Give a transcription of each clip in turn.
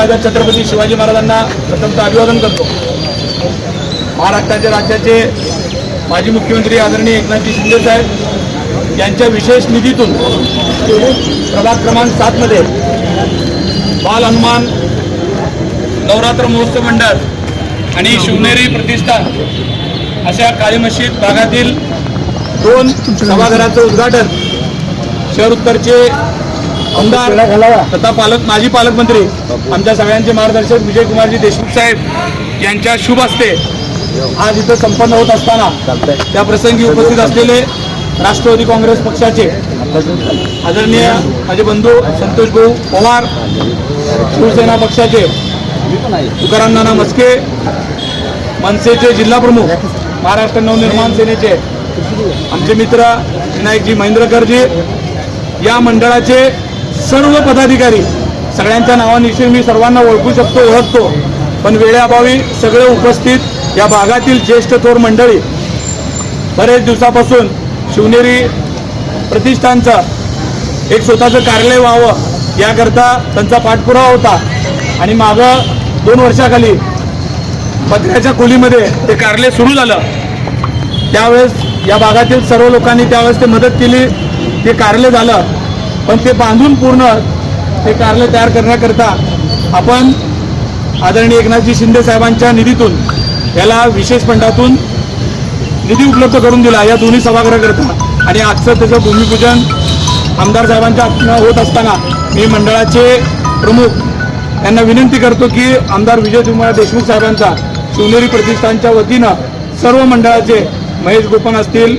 महाराजा छत्रपती शिवाजी महाराजांना प्रथमतः अभिवादन करतो। महाराष्ट्राच्या राज्याचे माजी मुख्यमंत्री आदरणीय एकनाथजी शिंदे साहेब यांच्या विशेष निधीतून प्रभाग क्रमांक 7 मध्ये बाल हनुमान नवरात्र महोत्सव मंडळ आणि शिवनेरी प्रतिष्ठान अशा काळी मशीद भागातील 2 सभागृहाचं उद्घाटन शहर उत्तरचे आमदार तथा माजी पालकमंत्री आमच्या सगळ्यांचे मार्गदर्शक विजयकुमारजी देशमुख साहेब यांच्या शुभ हस्ते आज इथं संपन्न होत असताना त्या प्रसंगी उपस्थित असलेले राष्ट्रवादी काँग्रेस पक्षाचे आदरणीय माझे बंधू संतोष भाऊ पवार, शिवसेना पक्षाचे तुकाराम नाना मस्के, मनसेचे जिल्हा प्रमुख, महाराष्ट्र नवनिर्माण सेनेचे आमचे मित्र विनायकजी महेंद्रकरजी, या मंडळाचे सर्व पदाधिकारी, सगळ्यांच्या नावानिशी मी सर्वांना ओळखतो, पण वेळेअभावी सगळे उपस्थित या भागातील ज्येष्ठ थोर मंडळी बरेच दिवसापासून शिवनेरी प्रतिष्ठानचं एक स्वतःचं कार्यालय व्हावं याकरता त्यांचा पाठपुरावा होता आणि मागं 2 वर्षाखाली पत्र्याच्या खोलीमध्ये ते कार्यालय सुरू झालं। त्यावेळेस या भागातील सर्व लोकांनी त्यावेळेस ते मदत केली, ते कार्यालय झालं, पण ते बांधून पूर्ण ते कार्यालय तयार करण्याकरता आपण आदरणीय एकनाथजी शिंदे साहेबांच्या निधीतून याला विशेष फंडातून निधी उपलब्ध करून दिला या दोन्ही सभागृहाकरता। आणि आजचं त्याचं भूमिपूजन आमदार साहेबांच्या हातून होत असताना मी मंडळाचे प्रमुख यांना विनंती करतो की आमदार विजयकुमार देशमुख साहेबांचा शिवनेरी प्रतिष्ठानच्या वतीनं सर्व मंडळाचे महेश गोपन असतील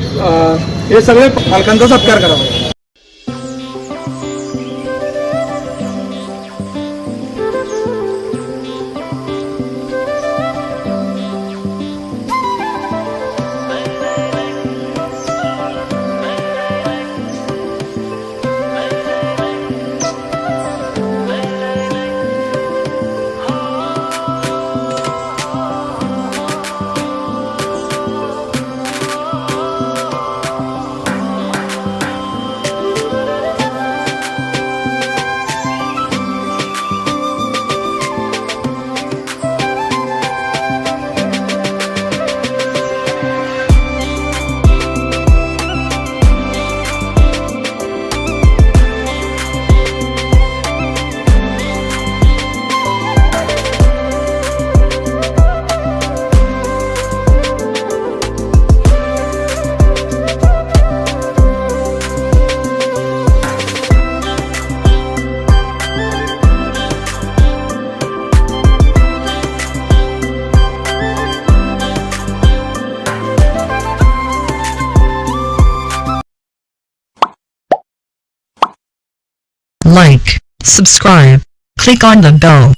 हे सगळे पालकांचा सत्कार करावा। Like, subscribe, click on the bell.